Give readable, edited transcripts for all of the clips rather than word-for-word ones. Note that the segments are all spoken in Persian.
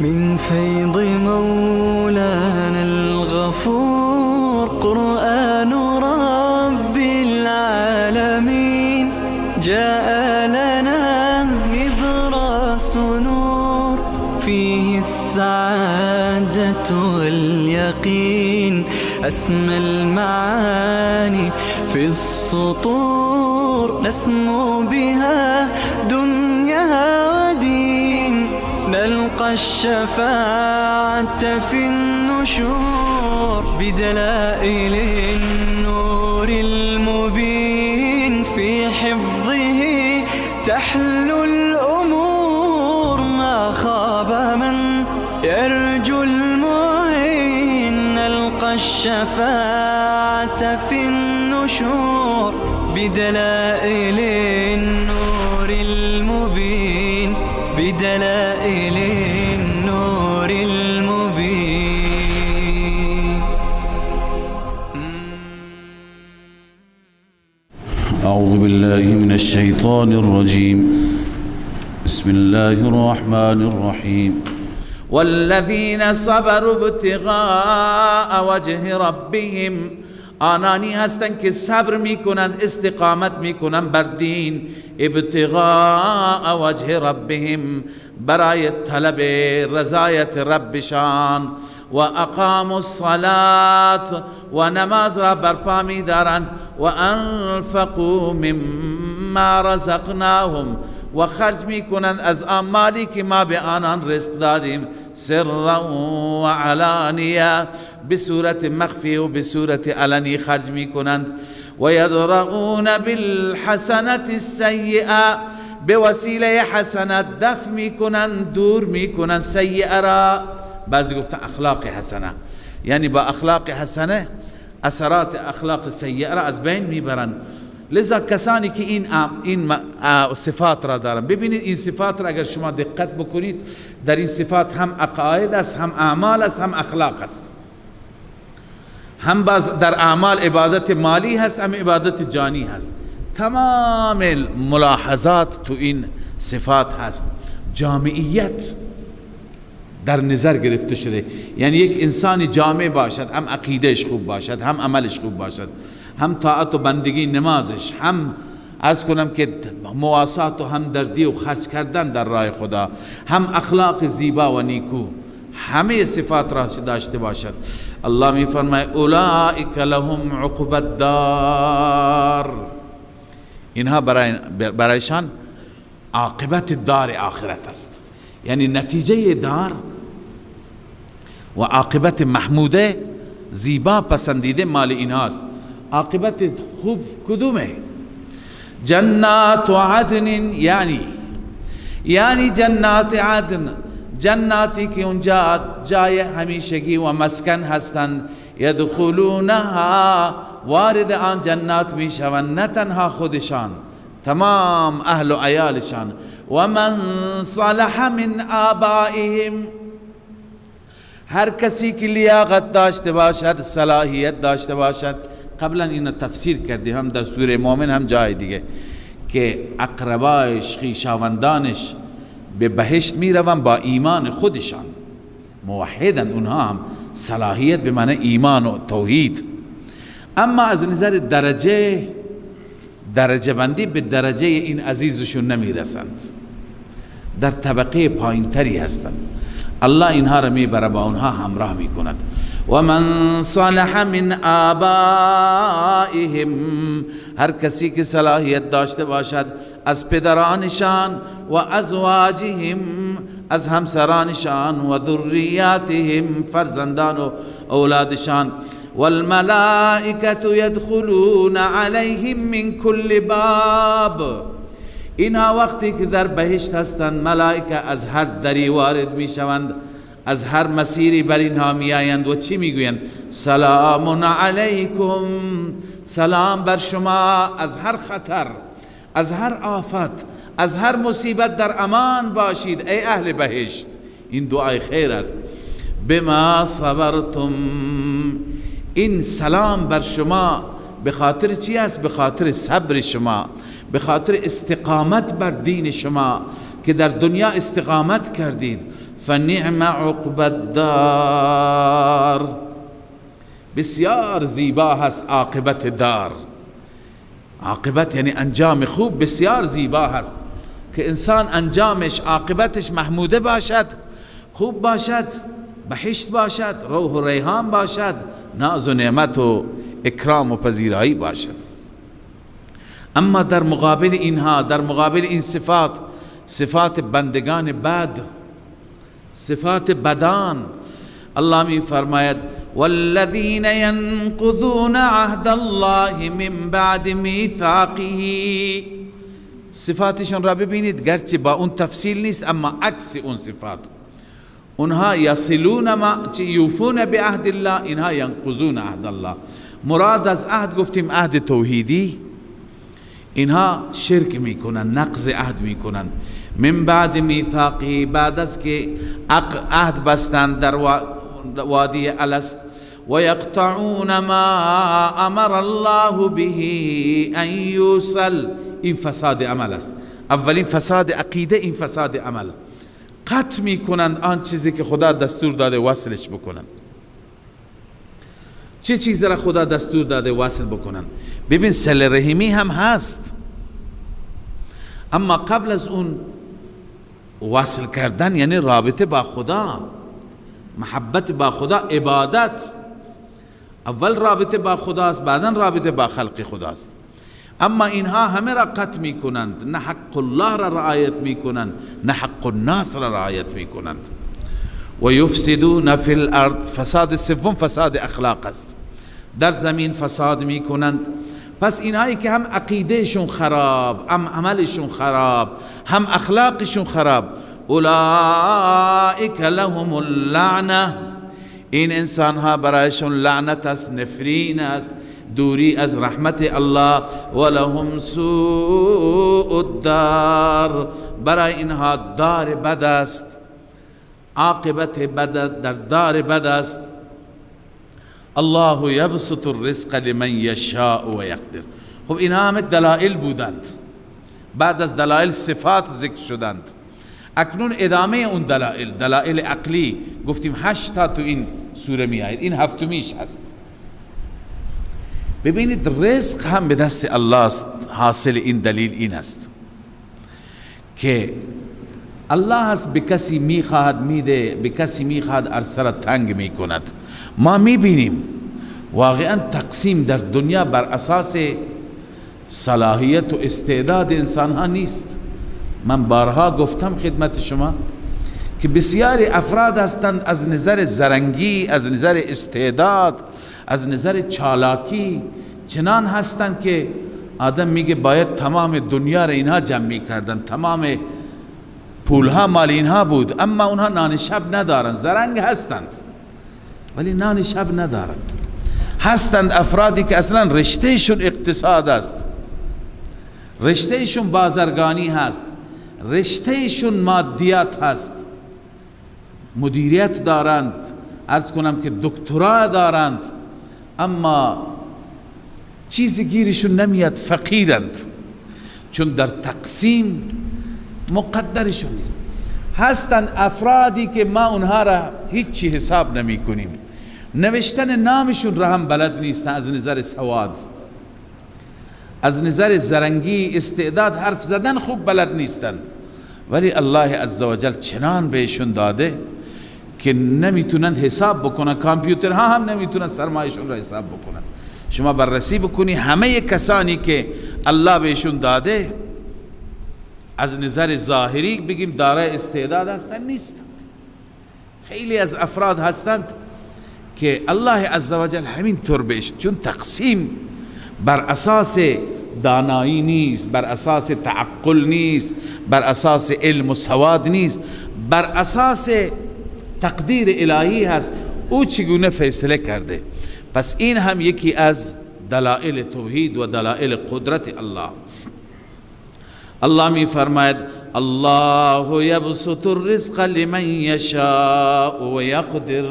من فيض مولانا الغفور قرآن رب العالمين جاء لنا نبراس نور فيه السعادة واليقين أسمى المعاني في السطور نسمو بها دنيا ودين نلقى الشفاعة في النشور بدلائل النور المبين في حفظه تحلو الأمور ما خاب من يرجو المعين نلقى الشفاعة في النشور بدلائل النور المبين بدلائل النور المبين. أعوذ بالله من الشيطان الرجيم. بسم الله الرحمن الرحيم. والذين صبروا ابتغاء وجه ربهم آنانی هستند که صبر میکنند استقامت میکنند بر دین ابتغاء وجه ربهم برای طلب رضایت ربشان و اقاموا الصلاة و نماز را برپا می‌دارند و انفقوا مما رزقناهم و خرج میکنند از مالی که ما به آنان رزق دادیم سرا و علانیه به صورت مخفی و به صورت علنی خرج میکنند و یدرؤون بالحسنة السیئه به وسیله حسنت دفع میکنند دور میکنند سیئه را. بعضی گفتن اخلاق حسنه یعنی با اخلاق حسنه اثرات اخلاق سیئه را از بین میبرند. لذا کسانی که این صفات را دارن، ببینید این صفات را اگر شما دقت بکنید در این صفات هم عقاید است هم اعمال است هم اخلاق است، هم باز در اعمال عبادت مالی هست هم عبادت جانی هست. تمام ملاحظات تو این صفات هست. جامعیت در نظر گرفته شده، یعنی یک انسانی جامع باشد، هم عقیدهش خوب باشد، هم عملش خوب باشد، هم طاعت و بندگی نمازش، هم عرض کنم که مواسات و همدردی و خرج کردن در راه خدا، هم اخلاق زیبا و نیکو، همه صفات را داشته باشد. الله می فرماید اولئک لهم عقبى الدار، اینها برایشان عاقبت دار آخرت است، یعنی نتیجه دار و عاقبت محموده زیبا پسندیده مال اینهاست. عاقبت خوب کدومه؟ جنات عدن، یعنی جنات عدن، جناتی که اونجا جای همیشگی و مسکن هستند. یدخلونها، وارد آن جنات میشوند، نه تنها خودشان، تمام اهل و عیالشان. و من صلح من آبائهم، هر کسی که لیاقت داشته باشد، صلاحیت داشته باشد. قبلا این تفسیر کردیم هم در سوره مومن هم جای دیگه که اقربایش خویشاوندانش به بهشت می روند با ایمان خودشان، موحدن، اونها هم صلاحیت به معنی ایمان و توحید. اما از نظر درجه بندی به درجه این عزیزشون نمی رسند، در طبقه پایین تری هستند. الله اینها را میبره با اونها همراه میکند. و من صالح من آبائهم، هر کسی که صلاحیت داشته باشد از پدرانشان، و ازواجهم، از همسرانشان، و ذریاتهم، فرزندان و اولادشان. والملائکة یدخلون علیهم من کل باب، اینها وقتی که در بهشت هستند ملائکه از هر دری وارد می شوند، از هر مسیری بر اینها می آیند و چی می گویند؟ سلام علیکم، سلام بر شما، از هر خطر، از هر آفت، از هر مصیبت در امان باشید ای اهل بهشت. این دعای خیر است. بما صبرتم، این سلام بر شما به خاطر چی است؟ به خاطر صبر شما، به خاطر استقامت بر دین شما که در دنیا استقامت کردید، فنعم عقب الدار. بسیار زیبا هست عاقبت دار. عاقبت یعنی انجام خوب، بسیار زیبا هست که انسان انجامش عاقبتش محموده باشد، خوب باشد، بهشت باشد، روح و ریحان باشد، ناز و نعمت و اکرام و پذیرایی باشد. اما در مقابل اینها، در مقابل این صفات، صفات بندگان بد، صفات بدان، الله می فرماید والذین ینقضون عهد الله من بعد میثاقه. صفاتشون را ببینید، گرچه با اون تفصیل نیست اما عکس اون صفات. اونها یصلون ما یوفون بعهد الله، اینها ینقضون عهد الله. مراد از عهد گفتیم عهد توحیدی، اینها شرک میکنن، نقض عهد میکنن. من بعد میثاقه، بعد از که عهد بستند در وادی الست. و یقطعون ما امر الله به ان یوصل. این فساد عمل است. اولین فساد عقیده، این فساد عمل. قطع میکنند آن چیزی که خدا دستور داده وصلش بکنند. چه چیزی را خدا دستور داده وصل بکنند؟ ببین صله رحمی هم هست، اما قبل از اون وصل کردن یعنی رابطه با خدا، محبت با خدا، عبادت. اول رابطه با خداست، بعدا رابطه با خلق خداست. اما اینها همه را قطع می کنند، نه حق الله را رعایت می کنند، نه حق الناس را رعایت می کنند. و یفسدون فی الارض. فساد سوم فساد اخلاق است، در زمین فساد می کنند. پس اینهایی که هم عقیدهشون خراب، هم عملشون خراب، هم اخلاقشون خراب، اولئک لهم اللعنه. این انسان ها برایشون لعنت است، نفرین است، دوری از رحمت الله. ولهم سوء الدار. برای اینها دار بد است، عاقبت بد در دار بد است. الله یبسط الرزق لمن یشاء و یقدر. خب اینها همه دلائل بودند، بعد از دلائل صفات ذکر شدند. اکنون ادامه اون دلائل، دلائل عقلی گفتیم 8 تا تو این سوره می آید، این هفتمیش هست. ببینید رزق هم به دست الله است. حاصل این دلیل این است که الله هست به کسی میخواهد میده، به کسی میخواهد عرصه را تنگ میکند. ما میبینیم واقعا تقسیم در دنیا بر اساس صلاحیت و استعداد انسان ها نیست. من بارها گفتم خدمت شما که بسیاری افراد هستند از نظر زرنگی، از نظر استعداد، از نظر چالاکی چنان هستند که آدم میگه باید تمام دنیا را اینها جمع میکردن، تمام پولها مال اینها بود، اما اونها نان شب ندارند. زرنگ هستند ولی نان شب ندارند. هستند افرادی که اصلا رشتهشون اقتصاد است، رشتهشون بازرگانی هست، رشتهشون مادیات هست، مدیریت دارند، عرض کنم که دکترا دارند، اما چیزی گیرشون نمیاد، فقیرند، چون در تقسیم مقدرشون نیست. هستند افرادی که ما اونها را هیچی حساب نمی کنیم، نوشتن نامشون را هم بلد نیستن، از نظر سواد، از نظر زرنگی، استعداد، حرف زدن خوب بلد نیستن، ولی الله عزوجل چنان بهشون داده که نمیتونن حساب بکنن. کامپیوترها هم نمیتونن سرمایهشون را حساب بکنن. شما بررسی بکنی همه کسانی که الله بهشون داده از نظر ظاهری بگیم دارای استعداد هستند، نیستند. خیلی از افراد هستند که الله عزوجل همین طور بهش، چون تقسیم بر اساس دانایی نیست، بر اساس تعقل نیست، بر اساس علم و سواد نیست، بر اساس تقدیر الهی هست، او چگونه فیصله کرده. پس این هم یکی از دلائل توحید و دلائل قدرت الله. الله می فرماید الله یبسط الرزق لمن یشاء و یقدر.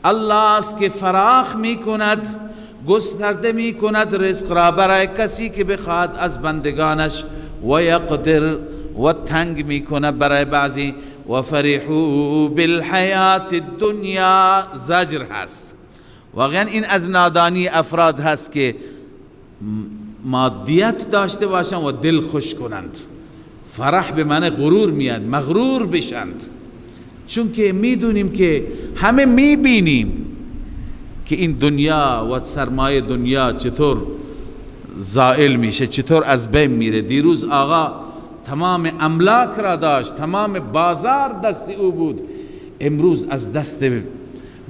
الله است که فراخ می کند، گسترده می کند رزق را برای کسی که بخواد از بندگانش، و یقدر و تنگ می کند برای بعضی. و فرحوا بالحیات الدنیا زجر هست. واقعا این از نادانی افراد هست که مادیت داشته باشند و دل خوش کنند. فرح به معنی غرور میاد، مغرور بشند، چون که میدونیم که همه میبینیم که این دنیا و سرمایه دنیا چطور زائل میشه، چطور از بین میره. دیروز آقا تمام املاک را داشت، تمام بازار دست او بود، امروز از دست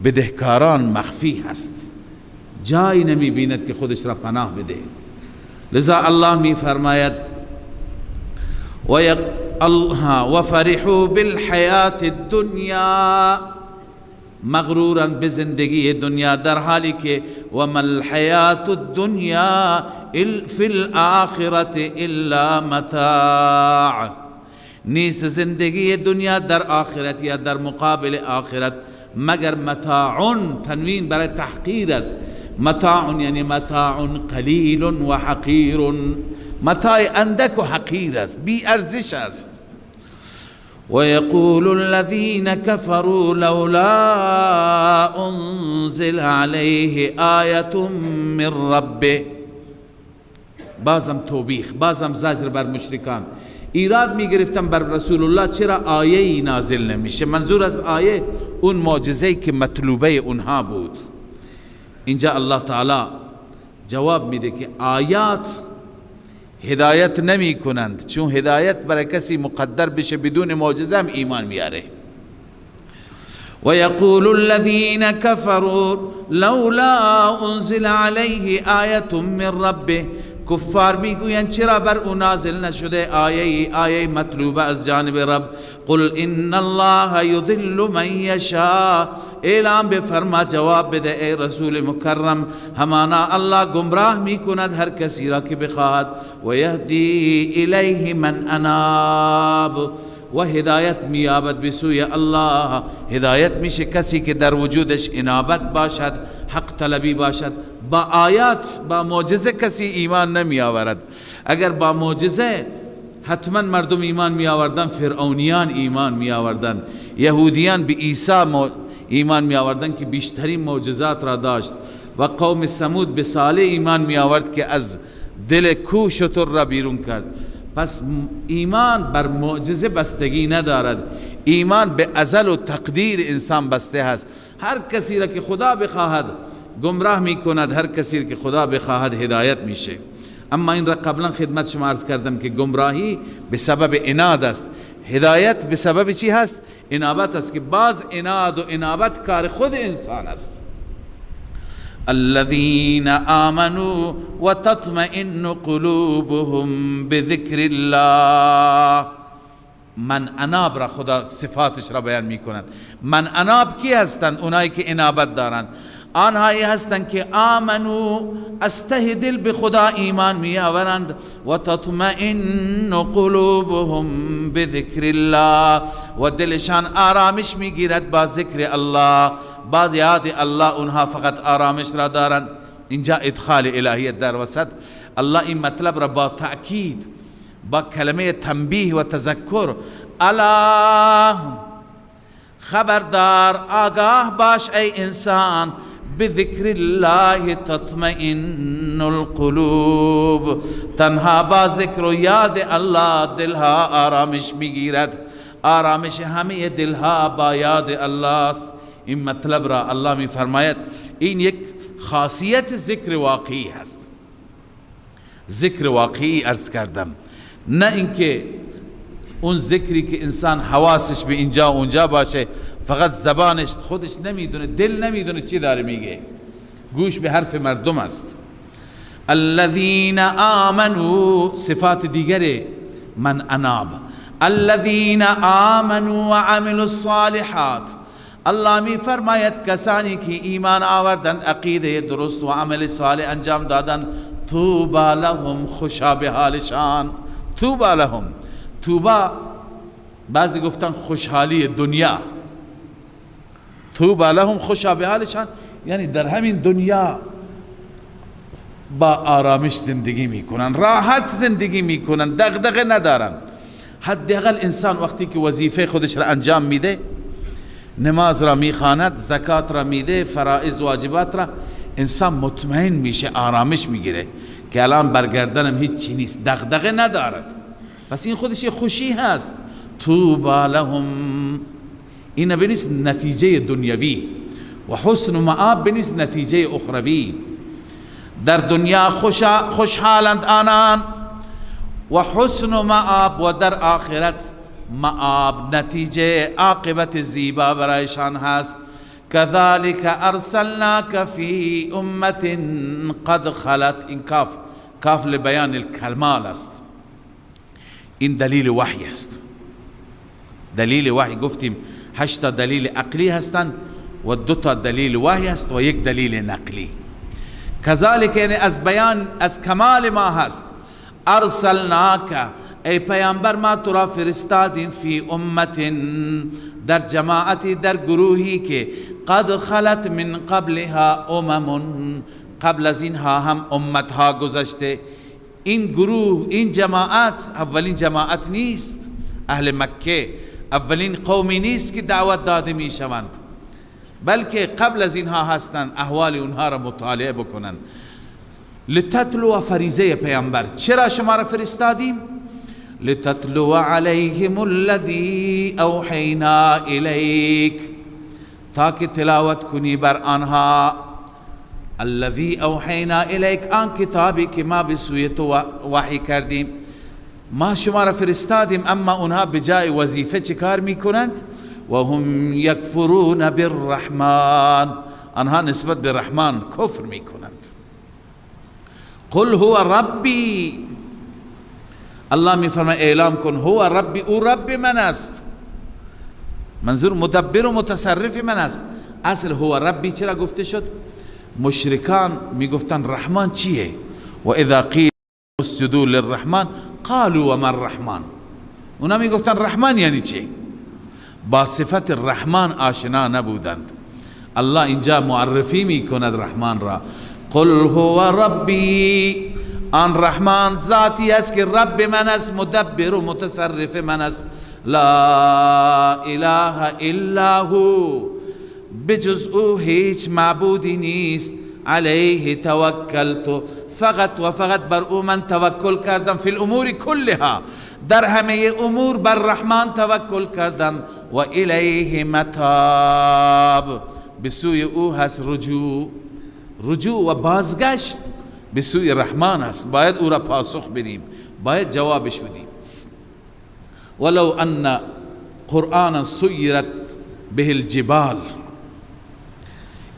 بدهکاران مخفی هست، جایی نمی بیند که خودش را پناه بده. لذا الله می فرماید و فرحوا بالحیات الدنیا، مغرورا به زندگی دنیا، در حالی که و ما الحیات الدنیا فی الاخرة الا متاع، نیست زندگی دنیا در آخرت یا در مقابل آخرت مگر متاع، تنوین برای تحقیر است. متاع یعنی متاع قلیل و حقیر، متاع اندک و حقیر است، بی ارزش است. و یقول الذین کفروا لولا انزل علیه آیة من ربه، بازم توبیخ، بازم زجر بر مشرکان. ایراد می گرفتن بر رسول الله چرا آیه نازل نمیشه. منظور از آیه اون معجزه‌ای که مطلوبه اونها بود. اینجا الله تعالی جواب میده که آیات هدایت نمی کنند، چون هدایت برای کسی مقدر بشه بدون معجزه هم ایمان میاره. و یقول الذین کفروا لولا انزل علیه آیة من ربه، کفار میگویند چرا بر او نازل نشده آیه مطلوبه از جانب رب. قل ان الله یضل من یشاء، اعلام بفرما، جواب بده ای رسول مکرم، همانا الله گمراه میکند هر کسی را که بخواهد، و یهدی الیه من اناب، و هدایت میابد بسوی الله. هدایت میشه کسی که در وجودش انابت باشد، حق طلبی باشد. با آیات، با معجزه کسی ایمان نمی آورد. اگر با معجزه حتما مردم ایمان می آوردن، فرعونیان ایمان می آوردن، یهودیان به عیسی ایمان می آوردن که بیشترین معجزات را داشت، و قوم ثمود به صالح ایمان می آورد که از دل کوه شتر را بیرون کرد. پس ایمان بر معجزه بستگی ندارد، ایمان به ازل و تقدیر انسان بسته است. هر کسی را که خدا بخواهد گمراه می کند، هر کسی که خدا بخواهد هدایت میشه. اما این را قبلا خدمت شما عرض کردم که گمراهی به سبب عناد است، هدایت به سبب چی هست؟ انابت است، که باز عناد و انابت کار خود انسان است. الذين آمنوا وتطمئن قلوبهم بذكر الله. من اناب را خدا صفاتش را بیان می کند. من اناب کی هستند؟ اونایی که انابت دارند، آنهایی هستند که آمنو، از ته دل به خدا ایمان می آورند، و تطمئن قلوبهم بذکر الله، و دلشان آرامش می گیرد با ذکر الله، با یاد الله اونها فقط آرامش را دارند. اینجا ادخال الهیت در وسط. الله این مطلب را با تأکید، با کلمه تنبیه و تذکر، الا خبردار، آگاه باش ای انسان، بذکر الله تطمئن القلوب، تنها با ذکر و یاد الله دلها آرامش میگیرد. آرامش همه دلها با یاد الله است. این مطلب را الله می فرماید این یک خاصیت ذکر واقعی هست. ذکر واقعی عرض کردم، نه اینکه اون ذکری که انسان حواسش به اینجا و اونجا باشه، فقط زبانش خودش نمیدونه، دل نمیدونه چی داره میگه، گوش به حرف مردم است. الذين آمنوا، صفات دیگر من اناب، الذين آمنوا وعملوا الصالحات. الله می فرماید کسانی که ایمان آوردند، عقیده درست و عمل صالح انجام دادند، طوبا لهم، خوشا به حالشان. طوبا لهم، طوبا بعضی گفتن خوشحالی دنیا، طوبا لهم خوشا به حالشان یعنی در همین دنیا با آرامش زندگی میکنن، راحت زندگی میکنن، دغدغه ندارن. حداقل انسان وقتی که وظیفه خودش را انجام میده، نماز را میخواند، زکات را میده، فرائض واجبات را، انسان مطمئن میشه، آرامش میگیره که الان برگردنم هیچ چی نیست، دغدغه ندارد. پس این خودش یه خوشی هست. طوبی لهم، این بنیست نتیجه دنیوی، و حسن مآب بنیست نتیجه اخروی. در دنیا خوشحالند آنان، و حسن مآب، و در آخرت مآب، نتیجه عاقبت زیبا برایشان هست. كذلك ارسلناك في امة قد خلت، این کاف لبیان الکمال است. این دلیل وحی است. دلیل وحی گفتیم 8 دلیل عقلی هستند و 2 دلیل وحی است و 1 دلیل نقلی. کذالک یعنی از بیان از کمال ما هست. ارسلناک، ای پیامبر ما تو را فرستادیم، فی امت، در جماعتی، در گروهی که قد خلت من قبلها امم، قبل از اینها هم امتها گذشته. این گروه، این جماعت اولین جماعت نیست. اهل مکه اولین قومی نیست که دعوت داده می شوند، بلکه قبل از اینها هستند. احوال اونها را مطالعه بکنند. لتتلو، فریضه پیامبر، چرا شما را فرستادیم؟ لتتلو علیهم الذی اوحینا الیک، تاکه تلاوت کنی بر آنها. الذی اوحینا الیک، آن کتابی که ما به سوی تو وحی کردیم. ما شما را فرستادیم، اما اونها بجای وظیفه چه کار میکنند؟ و هم یکفرون بالرحمن، آنها نسبت به رحمان کفر میکنند. قل هو ربی، الله میفرماید اعلام کن، هو ربی، او رب من است. منظور مدبر و متصرف من است. اصل هو ربی چرا گفته شد؟ مشرکان میگفتن رحمان چیه؟ و اذا قیل اسجدوا للرحمن قالوا وما الرحمن، اونا میگفتن رحمان یعنی چی؟ با صفت رحمان آشنا نبودند. الله اینجا معرفی میکند رحمان را. قل هو ربی، آن رحمان ذاتی است که رب من است، مدبر و متصرف من است. لا اله الا هو، بجز او هیچ معبودی نیست. علیه توکلت، فقط و فقط بر او من توکل کردم. فی الامور کلها، در همه امور بر رحمان توکل کردم. و الیه متاب، به سوی او هست رجوع و بازگشت به سوی رحمان است. باید او را پاسخ بدیم، باید جوابش بدیم. ولو ان قرآنا سیرت به الجبال،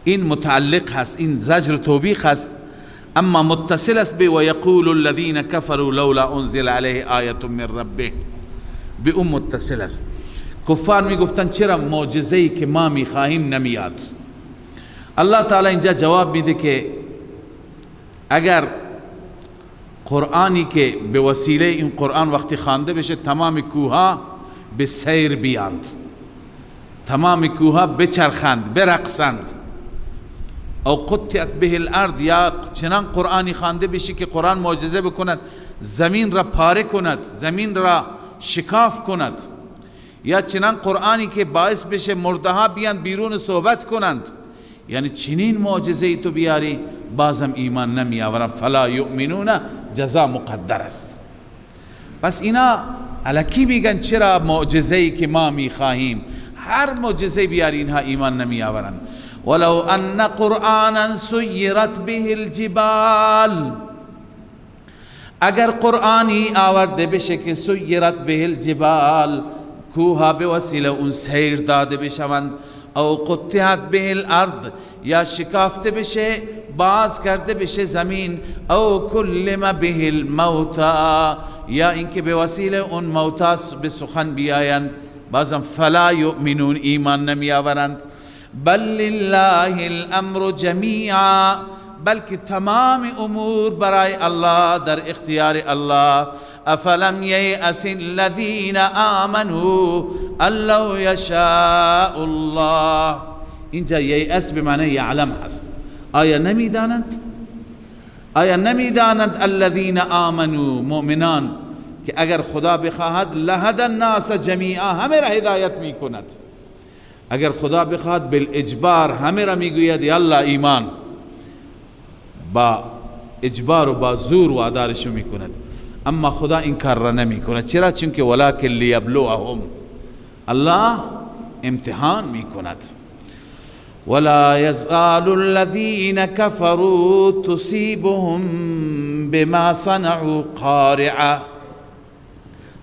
این متعلق هست، این زجر توبیخ هست، اما متصل است به و یقول الذین کفروا لولا انزل علیه آیه من ربه، به اون متصل است. کفار میگفتن چرا معجزه‌ای که ما میخواهیم نمیاد؟ الله تعالی اینجا جواب میده که اگر قرآنی که به وسیله این قرآن وقتی خوانده بشه تمام کوها به سیر بیاند، تمام کوها بچرخند، برقصند، او قطعت به الارض، یا چنان قرآنی خوانده بشه که قرآن معجزه بکند، زمین را پاره کند، زمین را شکاف کند، یا چنان قرآنی که باعث بشه مرده ها بیان بیرون صحبت کنند. یعنی چنین معجزه‌ای تو بیاری بازم ایمان نمی آورن. فلا یؤمنون، جزا مقدر است. پس اینا الکی میگن چرا معجزه‌ای که ما میخواهیم، هر معجزه بیاری اینها ایمان نمی آورن. ولو ان قرآنا سیرت به الجبال، اگر قرآنی آورده بشه که سیرت به الجبال، کوها به وسیله اون سیر داده بشوند، او قطعت به الارض، یا شکافته بشه، باز کرده بشه زمین، او کلم به الموتا، یا اینکه به وسیله اون موتا به سخن بیایند، بازم فلا یؤمنون، ایمان نمی آورند. بل لله الامر جمیعا، بلکه تمام امور برای الله، در اختیار الله. افلم ییأس الذین آمنوا ان لو یشاء الله، اینجا ییأس به معنی یعلم هست. آیا نمیدانند؟ آیا نمیدانند الذین آمنوا، مؤمنان که اگر خدا بخواهد لهدى الناس جمیعا، همه را هدایت می کند. اگر خدا بخواهد بالاجبار همه را میگوید یلا ایمان، با اجبار و با زور وادارشو میکند. اما خدا این کار را نمی کند. چرا؟ چون که ولکن لیبلوهم، الله امتحان می کند. ولا یزال الذین کفروا تصیبهم بما صنعوا قارعه.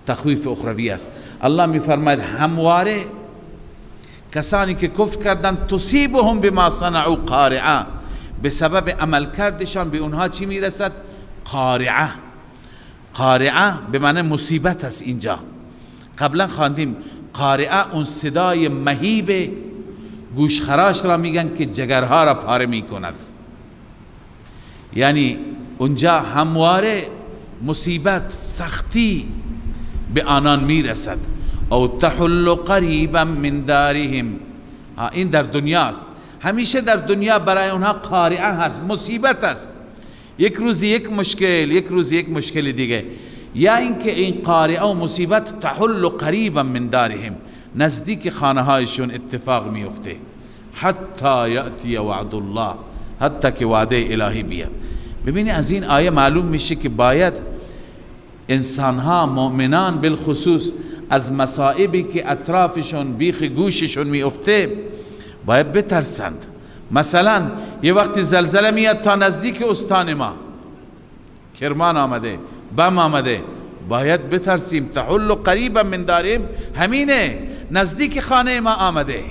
تخویف اخروی است. الله می فرماید همواره کسانی که کفر کردند تصیبهم بما صنعوا قارعه، به سبب عمل کردشان به اونها چی میرسد؟ قارعه. قارعه به معنی مصیبت است. اینجا قبلا خواندیم قارعه اون صدای مهیب گوشخراش را میگن که جگرها را پاره میکند. یعنی اونجا همواره مصیبت، سختی به آنان میرسد. او تحل قریبا من دارهم، این در دنیاست. همیشه در دنیا برای اونها قارعه هست، مصیبت است. یک روز یک مشکل، یک روز یک مشکل دیگه. یا اینکه این قارعه و مصیبت تحل قریبا من دارهم، نزدیک خانه هایشون اتفاق میفته. حتی یأتی وعد الله، حتی که وعده الهی بیاد. ببینی از این آیه معلوم میشه که باید انسانها، مؤمنان بالخصوص، از مصائبی که اطرافشون بیخ گوششون میفته باید بترسند. مثلا یه وقتی زلزله میاد تا نزدیک استان ما، کرمان آمده، بم آمده، باید بترسیم. تحل قریبا من دارهم، همینه، نزدیک خانه ما آمده.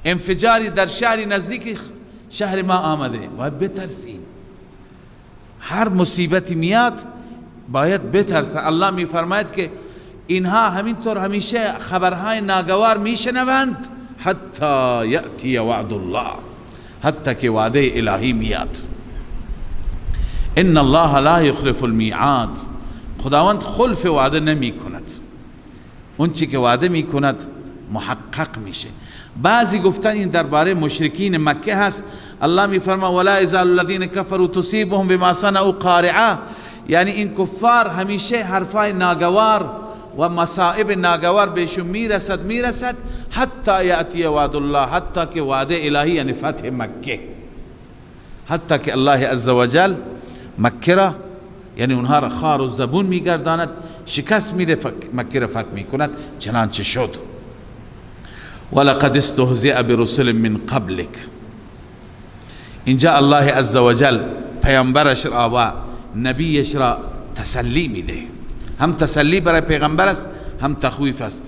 انفجاری در شهری نزدیک شهر ما آمده، باید بترسیم. هر مصیبتی میاد باید بترسه. الله میفرماید که اینها همینطور همیشه خبرهای ناگوار میشنوند حتی یأتی وعد الله، حتی که وعده الهی میاد. ان الله لا یخلف المیعاد، خداوند خلف وعده نمی کند. اون چی که وعده می کند محقق میشه. بعضی گفتن این درباره مشرکین مکه هست. الله می فرما ولا یزال الذین کفروا تصیبهم بما صنعوا قارعه، یعنی این کفار همیشه حرفای ناگوار و مصائب ناگوار بهشون میرسد حتی یأتی وعد الله، حتی که وعده الهی یعنی فتح مکه، حتی که الله عزوجل مکه را، یعنی اونها را خار و زبون میگرداند، شکست میده، مکه را فتح میکند. چنانچه شد. ولقد استهزئ برسل من قبلک، اینجا الله عزوجل پیامبرش را و نبیش را تسلی میده. هم تسلی برای پیغمبر است، هم تخویف است.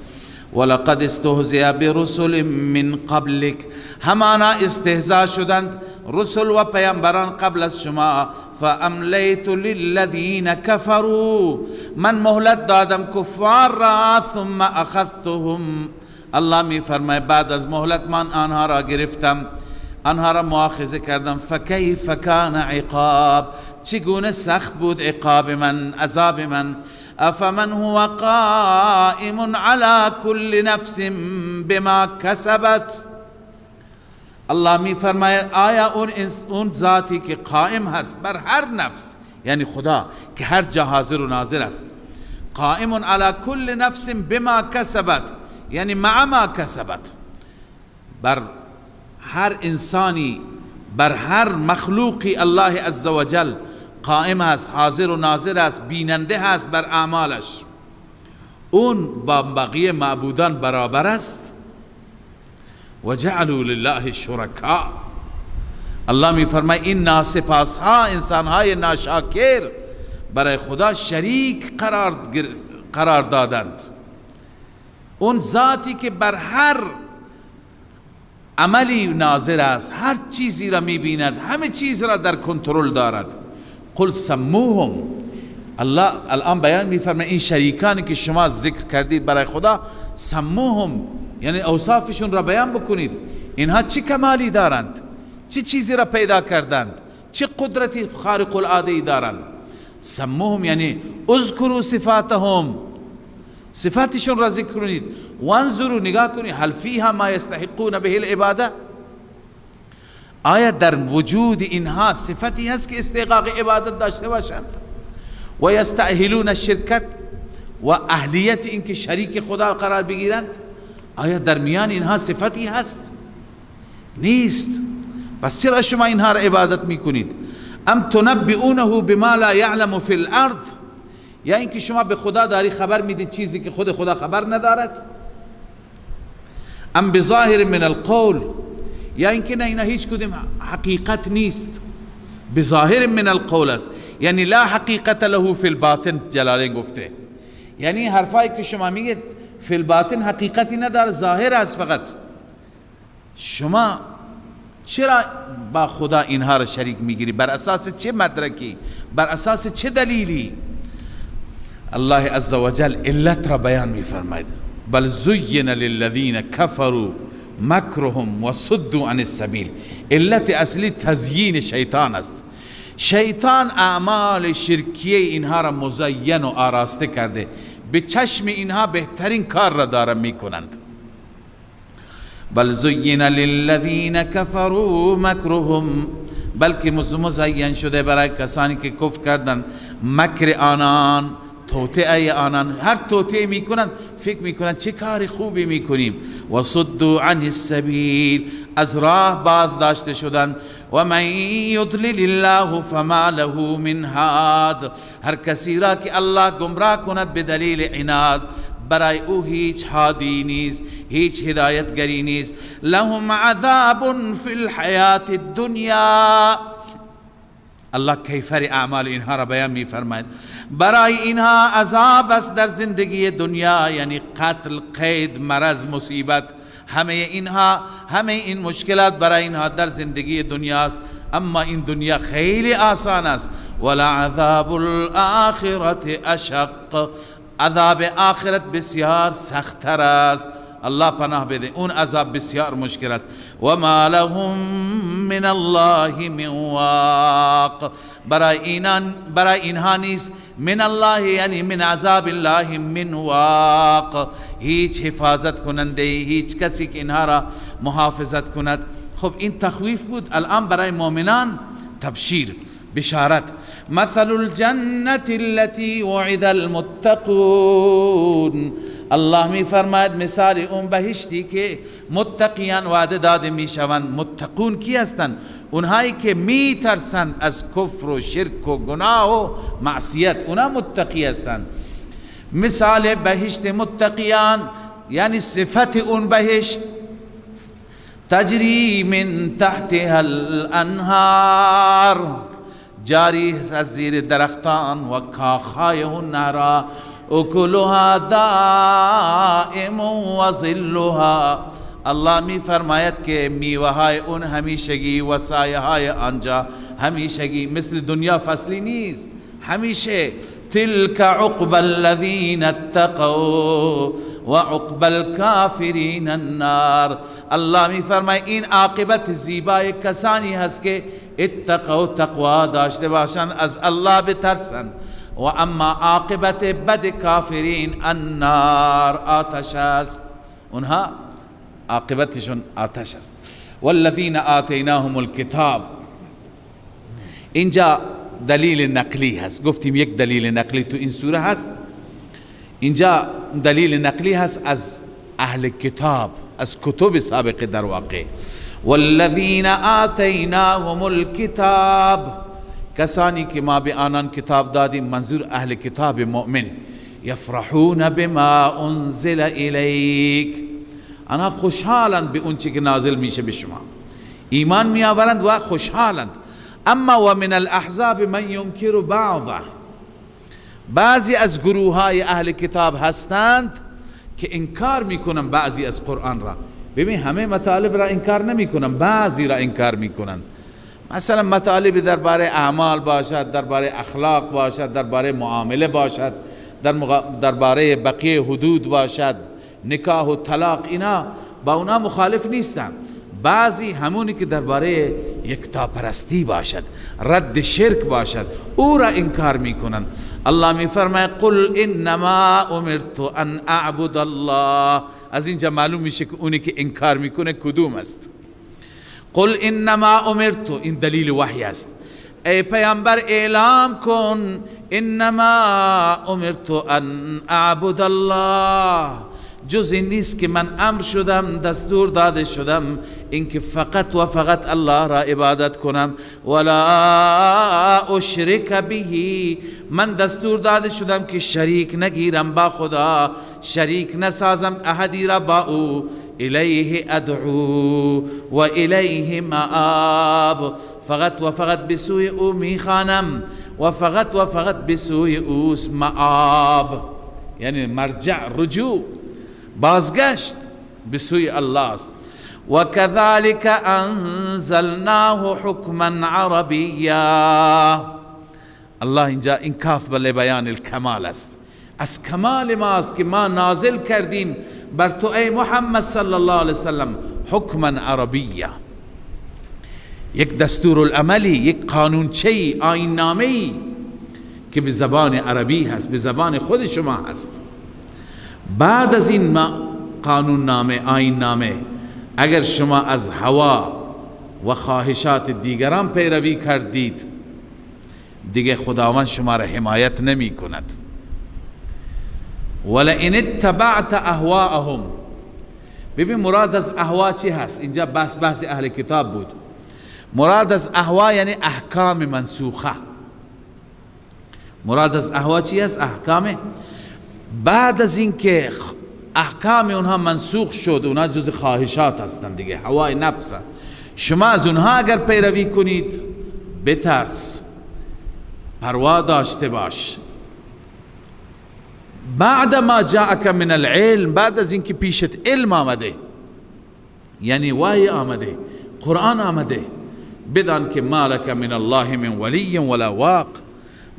ولقد استهزئ برسل من قبلک، همانا استهزاء شدند رسل و پیامبران قبل از شما. فاملیت للذین کفروا، من مهلت دادم کفار را. ثم اخذتهم، الله می فرماید بعد از مهلت من آنها را گرفتم، آنها را مؤاخذه کردم. فکیف کان عقاب، چگونه سخت بود عقاب من، عذاب من. افمن هو قائم على كل نفس بما کسبت، الله می فرماید آیا اون ذاتی که قائم هست بر هر نفس، یعنی خدا که هر جا حاضر و ناظر است، قائم على كل نفس بما کسبت، یعنی مع ما کسبت، بر هر انسانی، بر هر مخلوقی الله عزوجل قائم است، حاضر و ناظر است، بیننده است بر اعمالش. اون با بقیه معبودان برابر است. و جعلوا لله شرکاء، الله می فرماید این ناسپاس ها، انسان های ناشاکر برای خدا شریک قرار دادند. اون ذاتی که بر هر عملی ناظر است، هر چیزی را می بیند، همه چیز را در کنترل دارد. قل سموهم، الله الان بیان می فرماید این شریکانی که شما ذکر کردید برای خدا، سموهم یعنی اوصافشون را بیان بکنید. اینها چه کمالی دارند، چه چیزی را پیدا کردند، چه قدرتی خارق العاده دارند. سموهم یعنی اذکروا صفاتهم، صفاتشون را ذکر کنید. وانظروا، نگاه کنید، هل فیها ما یستحقون به العباده، آیا در وجود اینها صفتی هست که استحقاق عبادت داشته باشند؟ و یستأهلون الشرکت و اهلیت اینکه شریک خدا قرار بگیرند. آیا در میان اینها صفتی هست؟ نیست. پس چرا شما اینها را عبادت میکنید؟ ام تنبئونه بما لا یعلم فی الارض، یا اینکه شما به خدا داری خبر میدید چیزی که خود خدا خبر ندارد؟ ام بظاهر من القول، یا اینکه نه اینا هیچ کدوم حقیقت نیست، بظاهر من القول است، یعنی لا حقیقت له فی الباطن. جلالین گفته یعنی حرفایی که شما میگید فی الباطن حقیقتی نداره، ظاهر است فقط. شما چرا با خدا اینها را شریک میگیری؟ بر اساس چه مدرکی؟ بر اساس چه دلیلی؟ الله عزوجل علت را بیان میفرماید. بل زین للذین کفروا مکرهم و صدوا عن السبیل. علت اصلی تزیین شیطان است. شیطان اعمال شرکیه اینها را مزین و آراسته کرده، به چشم اینها بهترین کار را دارن میکنند. بل زین للذین کفروا مکرهم، بلکه مزین شده برای کسانی که کفر کردند مکر آنان، توطئه آنان. هر توطئه میکنند فکر میکنند چه کار خوبی میکنیم. و صدوا عن السبیل، از راه باز داشته شدند. و من یضلل الله فما له من هاد، هر کسی را که الله گمراه کند به دلیل عناد، برای او هیچ هادی نیست، هیچ هدایتگری نیست. لهم عذاب فی الحیات الدنیا، الله کیفر اعمال اینها را بیان می فرماید. برای اینها عذاب است در زندگی دنیا، یعنی قتل، قید، مرض، مصیبت، همه این مشکلات برای اینها در زندگی دنیاست. اما این دنیا خیلی آسان است. ولعذاب الاخرة اشق، عذاب آخرت بسیار سخت‌تر است. الله پناه بده، اون عذاب بسیار مشکل است. و ما لهم من الله من واق، برای اینها نیست من الله یعنی من عذاب الله من واق، هیچ حفاظت کننده، هیچ کسی که اینها را محافظت کند. خب این تخویف بود، الان برای مؤمنان تبشیر، بشارت. مثل الجنة التي وعد المتقون، الله می فرماید مثال اون بهشتی که متقیان وعده داده می شوند. متقون کی هستند؟ اونهایی که می ترسند از کفر و شرک و گناه و معصیت، اونا متقی هستند. مثال بهشت متقیان یعنی صفت اون بهشت، تجری من تحتها الانهار، جاری از زیر درختان، و کاخهای النهر، اکلها دائم و ظلها. الله می فرماید که میوه های اون همیشگی و سایه های آنجا همیشگی، مثل دنیا فصلی نیست، همیشه. تلك عقب الذین اتقوا و عقب الكافرین النار. الله می فرماید این عاقبت زیبای کسانی هست که اتقوا، تقوا داشته باشند، از الله بترسند. و اما عاقبت بد کافرین النار، آتش است، اونها عاقبتشون آتش است. والذین آتیناهم الکتاب، اینجا دلیل نقلی هست. گفتیم یک دلیل نقلی تو این سوره هست، اینجا دلیل نقلی هست از اهل کتاب، از کتب سابقه در واقع. والذین آتیناهم الکتاب، کسانی که ما به آنان کتاب دادیم، منظور اهل کتاب مؤمن. یفرحون بما انزل الیک، آنها خوشحالند به اون چی که نازل میشه به شما، ایمان می آورند و خوشحالند. اما و من الاحزاب من ینکر بعضه، بعضی از گروه های اهل کتاب هستند که انکار میکنن بعضی از قرآن را. ببین همه مطالب را انکار نمیکنن، بعضی را انکار میکنن. مثلا مطالب درباره اعمال باشد، درباره اخلاق باشد، درباره معامله باشد، درباره بقیه حدود باشد، نکاح و طلاق، اینا با اونا مخالف نیستن. بعضی همونی که درباره یکتاپرستی باشد، رد شرک باشد، او را انکار میکنن. الله میفرماید قل انما امرت ان اعبد الله. از اینجا معلوم میشه که اونی که انکار میکنه کدوم است. قل انما امرت، این دلیل وحی است. ای پیامبر اعلام کن انما امرت ان اعبد الله، جز این نیست که من امر شدم، دستور داده شدم اینکه فقط و فقط الله را عبادت کنم، ولا اشرک به، من دستور داده شدم که شریک نگیرم با خدا، شریک نسازم احدی را با او، الیه ادعو و الیه مآب، فقط و فقط بسوی او میخوانم و فقط و فقط بسوی او مآب، یعنی مرجع، رجوع، بازگشت بسوی الله است. و كذلك انزلناه حکما عربیا، الله اینجا این کاف بله بیان الکمال است، از کمال ما است که ما نازل کردیم بر تو ای محمد صلی الله علیه وسلم حکما عربیا، یک دستور العملی، یک قانونچه‌ای، آیین نامه‌ای که به زبان عربی هست، به زبان خود شما هست. بعد از این قانون نامه، آیین نامه، اگر شما از هوا و خواهشات دیگران پیروی کردید دیگه خداوند شما را حمایت نمی کند. ولئن اتبعت اهواءهم، ببین مراد از اهوا چی هست؟ اینجا بحث اهل کتاب بود. مراد از اهوا یعنی احکام منسوخه. مراد از اهوا چی هست؟ احکام بعد از اینکه احکام اونها منسوخ شد، اونها جز خواهشات هستند دیگه، هوای نفس، شما از اونها اگر پیروی کنید بترس، پروا داشته باش. بعد ما جاءک من العلم، بعد از اینکه پیشت علم آمده، یعنی وحی آمده، قرآن آمده، بدان که مالک من الله من ولی ولا واق،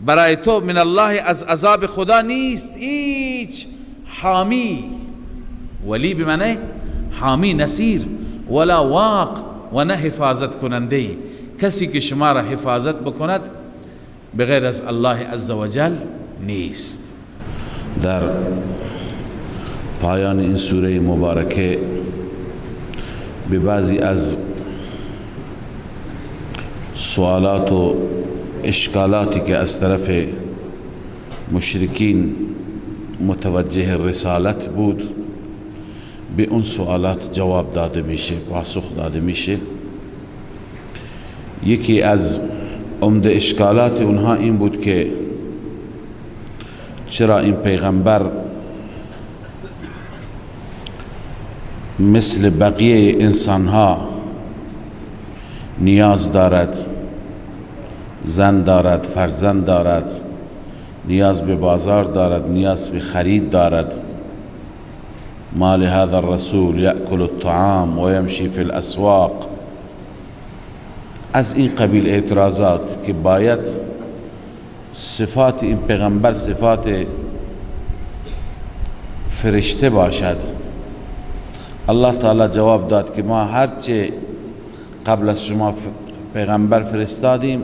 برای تو من الله از عذاب خدا نیست هیچ حامی، ولی بمعنی حامی نصیر، ولا واق و نه حفاظت کننده، کسی که شما را حفاظت بکند بغیر از الله عزوجل نیست. در پایان این سوره مبارکه به بعضی از سوالات و اشکالاتی که از طرف مشرکین متوجه رسالت بود به اون سوالات جواب داده میشه، پاسخ داده میشه. یکی از عمده اشکالات اونها این بود که چرا این پیغمبر مثل بقیه انسانها نیاز دارد، زن دارد، فرزند دارد، نیاز به بازار دارد، نیاز به خرید دارد. ما لهذا الرسول یأکل الطعام و یمشی فی الاسواق. از این قبیل اعتراضات که باید صفات این پیغمبر صفات فرشته باشد، الله تعالی جواب داد که ما هرچه قبل از شما پیغمبر فرستادیم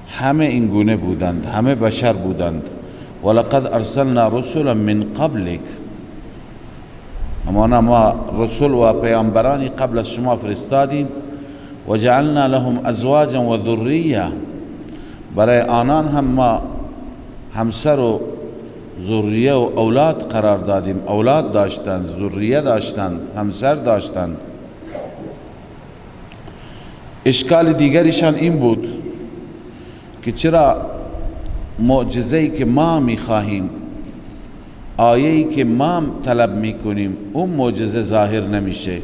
همه این گونه بودند، همه بشر بودند. ولقد ارسلنا رسلا من قبلک، اما ما رسول و پیامبرانی قبل از شما فرستادیم. و جعلنا لهم ازواجا و ذریه، برای آنان هم ما همسر و ذریه و اولاد قرار دادیم، اولاد داشتند، ذریه داشتند، همسر داشتند. اشکال دیگریشان این بود که چرا معجزه‌ای که ما می‌خواهیم، آیه‌ای که ما طلب می‌کنیم، اون معجزه ظاهر نمیشه؟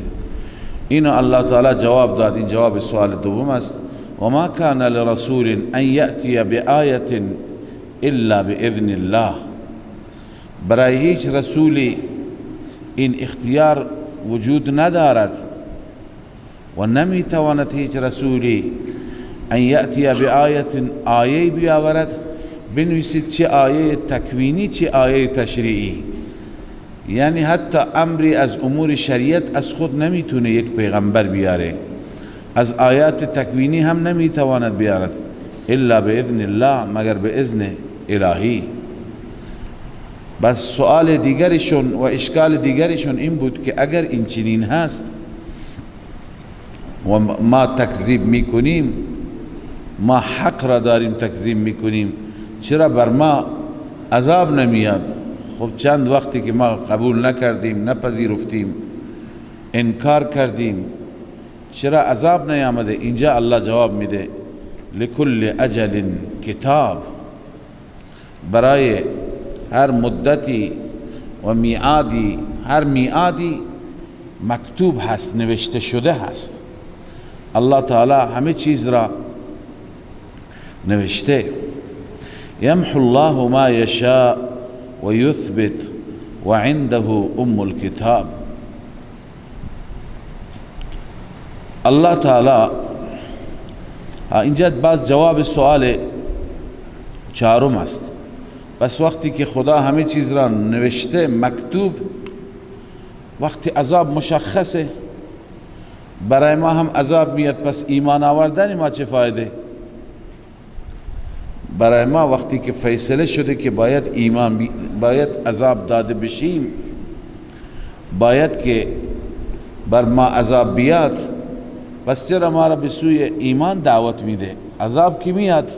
اینو الله تعالی جواب داد. این جواب سوال دوم است. و ما کان لرسول ان یأتی بآیة الا باذن الله، برای هیچ رسولی این اختیار وجود ندارد و نمیتواند هیچ رسولی ان یأتی بآیة، آیه بیاورد، بنویسید چه آیه تکوینی چه آیه تشریعی. یعنی حتی امری از امور شریعت از خود نمیتونه یک پیغمبر بیاره، از آیات تکوینی هم نمیتواند بیارد، الا باذن الله، مگر به اذن الهی. بس سوال دیگرشون و اشکال دیگرشون این بود که اگر این چنین هست و ما تکذیب میکنیم، ما حق را داریم تکذیب میکنیم، چرا بر ما عذاب نمیاد؟ خب چند وقتی که ما قبول نکردیم، نپذیرفتیم، انکار کردیم، چرا عذاب نیامده؟ اینجا الله جواب میده لکل اجل کتاب، برای هر مدتی و میعادی، هر میعادی مکتوب هست، نوشته شده هست. الله تعالی همه چیز را نوشته. یمحو الله ما یشاء و یثبت و عنده ام الکتاب. الله تعالی اینجا باز جواب سوال چهارم است. بس وقتی که خدا همه چیز را نوشته، مکتوب، وقتی عذاب مشخصه، برای ما هم عذاب میاد، پس ایمان آوردن ما چه فایده؟ برای ما وقتی که فیصله شده که باید ایمان باید عذاب داده بشیم، باید که بر ما عذاب بیاد، پس چرا ما را به سوی ایمان دعوت میده؟ عذاب کی میاد؟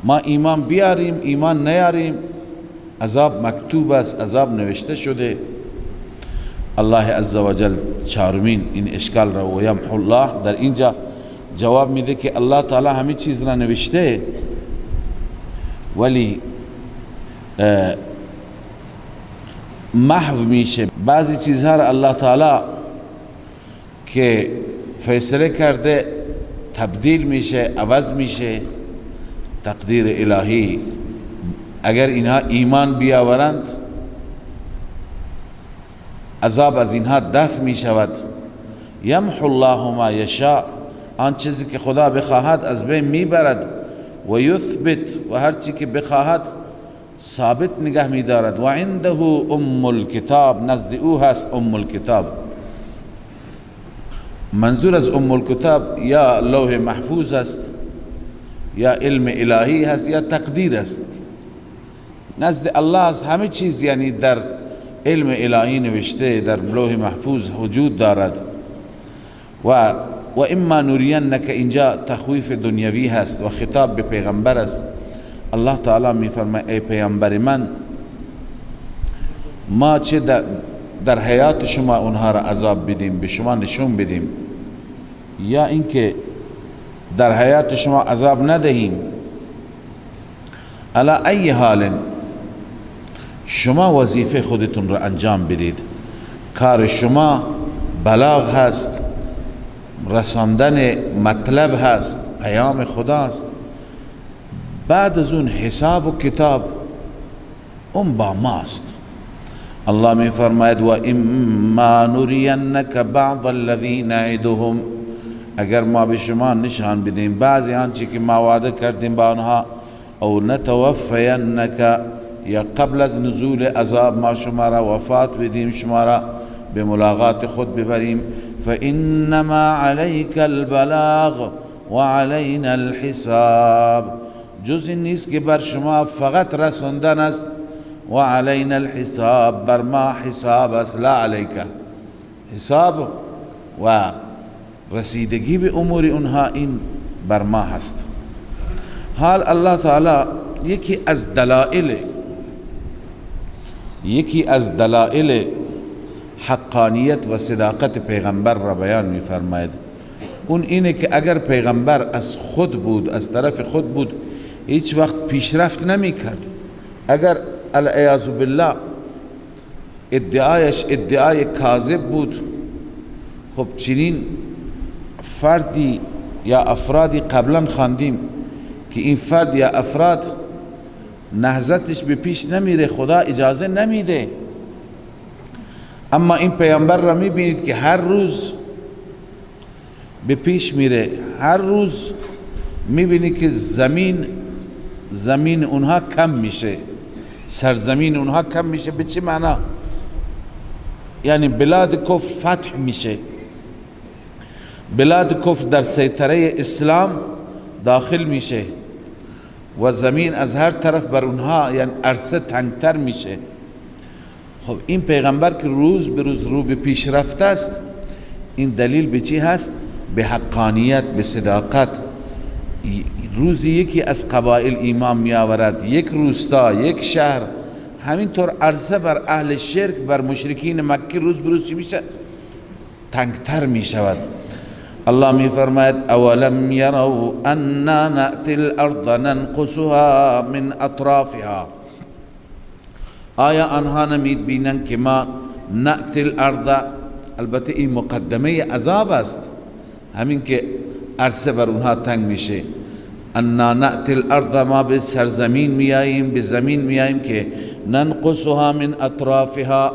ما ایمان بیاریم، ایمان نیاریم، عذاب مکتوب است، عذاب نوشته شده. الله عزوجل چهارمین این اشکال را و یمحو الله در اینجا جواب میده که الله تعالی همه چیز را نوشته، ولی محو میشه. بعضی چیزها را الله تعالی که فیصله کرده تبدیل میشه، عوض میشه. تقدیر الهی اگر اینها ایمان بیاورند، عذاب از اینها دفع می شود. یمحو الله ما یشاء، آن چیزی که خدا بخواهد از بین میبرد، و یثبت، و هر چی که بخواهد ثابت نگه میدارد. و عنده ام الکتاب، نزد او هست ام الکتاب. منظور از ام الکتاب یا لوح محفوظ است، یا علم الهی هست، یا تقدیر است. نزد الله از همه چیز، یعنی در علم الهی نوشته، در لوح محفوظ وجود دارد. و اما نورینک، اینجا تخویف دنیوی هست و خطاب به پیغمبر است. الله تعالی می فرماید ای پیغمبر من، ما چه در حیات شما اونها را عذاب بدیم، به شما نشون بدیم، یا اینکه در حیات شما عذاب ندهیم. علی ای حال، شما وظیفه خودتون را انجام بدید. کار شما بلاغ هست، رساندن مطلب هست، پیام خداست. بعد از اون حساب و کتاب اون با ماست. الله می فرماید و اما نرینک بعض الذین نعدهم، اگر ما به شما نشان بدیم بعضی آنچه که ما وعده کردیم با آنها، او نتوفینک، یا قبل از نزول عذاب ما شما را وفات بدیم، شما را به ملاقات خود ببریم، فانما علیک البلاغ و علینا الحساب، جز این نیست که بر شما فقط رساندن است، و علینا الحساب، بر ما حساب است، لا علیک، حساب و رسیدگی به امور اونها این بر ما هست. حال الله تعالی یکی از دلائل حقانیت و صداقت پیغمبر را بیان می فرماید. اون اینه که اگر پیغمبر از خود بود، از طرف خود بود، هیچ وقت پیشرفت نمی کرد. اگر العیاذ بالله ادعایش ادعای کاذب بود، خب چنین فردی یا افرادی قبلا خواندیم که این فرد یا افراد نهضتش به پیش نمیره، خدا اجازه نمیده. اما این پیامبر را میبینید که هر روز به پیش میره، هر روز میبینید که زمین اونها کم میشه، سرزمین اونها کم میشه. به چه معنا؟ یعنی بلاد کفر فتح میشه، بلاد کفر در سیطره اسلام داخل میشه و زمین از هر طرف بر اونها یعنی عرصه تنگتر میشه. خب این پیغمبر که روز به روز رو به پیش رفته است، این دلیل به چی هست؟ به حقانیت، به صداقت روزی یکی از قبایل ایمان می آورد، یک روستا، یک شهر، همینطور عرصه بر اهل شرک، بر مشرکین مکه روز بروز چی میشه؟ تنگتر می شود. الله می فرماید اولم یروا انا نأتی الارض ننقصها من اطرافها، آیا آنها نمید بینن که ما نأتی الارض، البته این مقدمه عذاب است، همین که عرصه بر اونها تنگ میشه، انا نأتی الارض، ما به سرزمین میاییم، به زمین میاییم که ننقصها من اطرافها،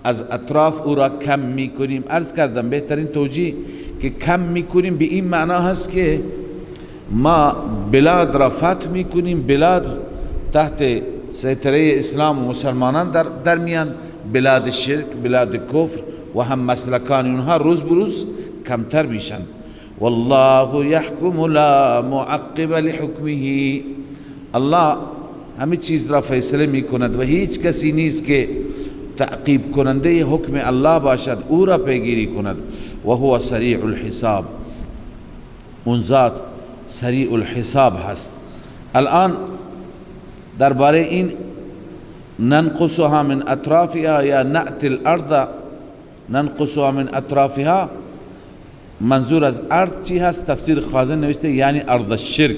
از اطراف او را کم میکنیم. عرض کردم بهترین توجیه که کم میکنیم به این معنا هست که ما بلاد را فتح میکنیم، بلاد تحت سیطره اسلام و مسلمانان در میان، بلاد شرک، بلاد کفر و هم مسلکان اونها روز بروز کمتر میشن. والله يحكم لا معقب لحکمه، الله همه چیز را فیصله میکند و هیچ کسی نیست که تعقیب کننده حکم الله باشد، او را پیگیری کند. و هو سریع الحساب، اون ذات سریع الحساب هست. الان درباره این ننقصها من اطرافها یا نأتی الارض ننقصها من اطرافها، منظور از ارض چی هست؟ تفسیر خازن نوشته یعنی ارض الشرک،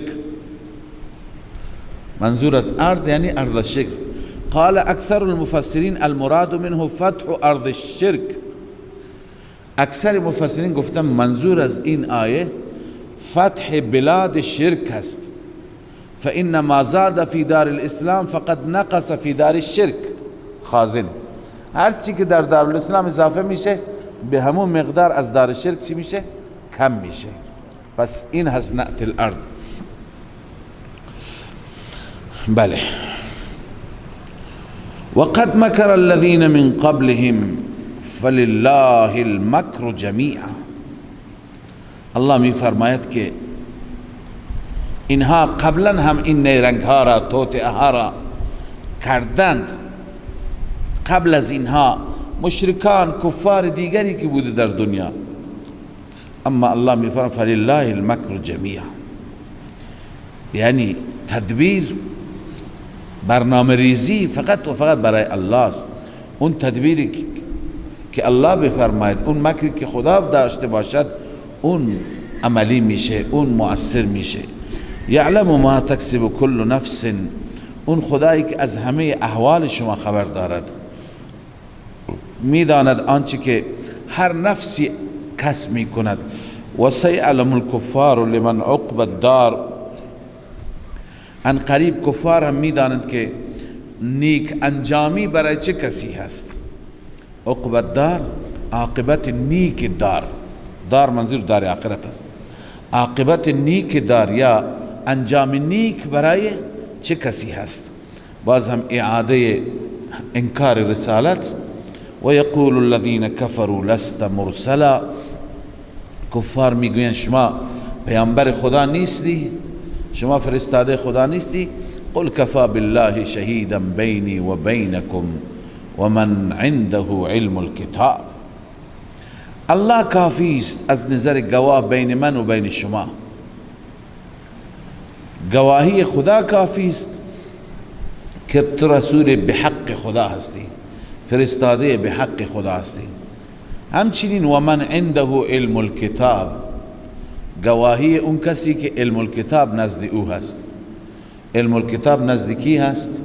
منظور از ارض یعنی ارض الشرک. قال اکثر المفسرین المراد منه فتح ارض الشرک، اکثر مفسرین گفتن منظور از این آیه فتح بلاد شرک است. فإن ما زاد في دار الاسلام فقد نقص في دار الشرك. خازن هرچی که در دار الاسلام اضافه میشه به همون مقدار از دار شرک چی میشه؟ کم میشه. پس این هست نأتی الارض. بله. وقد مكر الذين من قبلهم فلله المكر جميعا. الله می فرماید که اینها قبلا هم این نیرنگ ها را، توطئه ها را کردند. قبل از اینها مشرکان، کفار دیگری که بوده در دنیا، اما الله می فرماید فلله المکر جمیعا، یعنی تدبیر، برنامه ریزی فقط و فقط برای الله است. اون تدبیری که الله بفرماید، اون مکری که خدا داشته باشد، اون عملی میشه، اون مؤثر میشه. یعلم ما تکسب کل نفس، اون خدایی که از همه احوال شما خبر دارد، میداند آنچه که هر نفسی کسب میکند. و سیعلم الکفار لمن عقب الدار، ان قریب کفار هم میدانند که نیک انجامی برای چه کسی هست. عقب الدار، عاقبت نیک دار، دار منظور دار آخرت است. عاقبت نیک دار یا انجام نیک برای چه کسی هست. باز هم اعاده انکار رسالت. و یقول الذین کفروا لست مرسلا، کفار میگویند شما پیامبر خدا نیستی، شما فرستاده خدا نیستی. قل کفا بالله شهیدا بینی و بینکم و من عنده علم الکتاب، الله کافی است از نظر گواه بین من و بین شما. گواهی خدا کافی است که تو رسول به حق خدا هستی، فرستاده به حق خدا هستی. همچنین و من عنده علم الکتاب، گواهی اون کسی که علم الکتاب نزد او هست. علم الکتاب نزد کی هست؟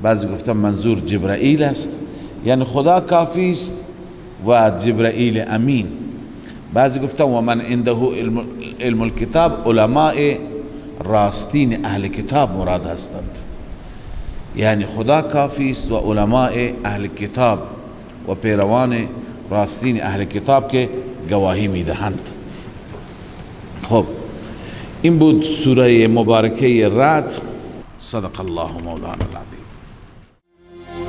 بعضی گفتن منظور جبرائیل است، یعنی خدا کافی است و جبرائیل امین. بعضی گفتن و من عنده علم الکتاب، علماء راستین اهل کتاب مراد هستند، یعنی خدا کافی است و علماء اهل کتاب و پیروان راستین اهل کتاب که گواهی میدهند. خب این بود سوره مبارکه رعد. صدق الله مولانا العظیم.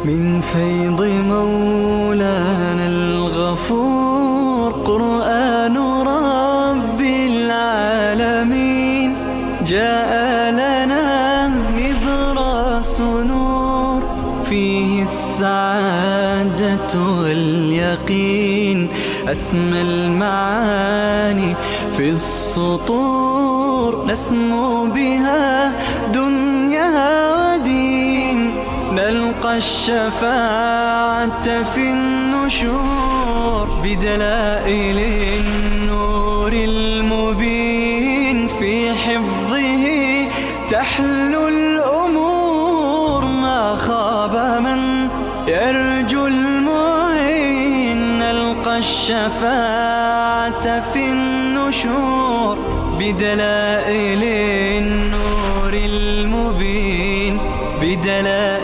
من فيض مولانا الغفور قرآن رب العالمين جاء لنا نبراس نور فيه السعادة واليقين أسمى المعاني في السطور نور نسمو بها دنيا ودين، نلقى الشفاعة في النشور بدلائل النور المبين، في حفظه تحلو الأمور، ما خاب من يرجو المعين، نلقى الشفاعة في النشور بدلائل النور المبين، بدلائل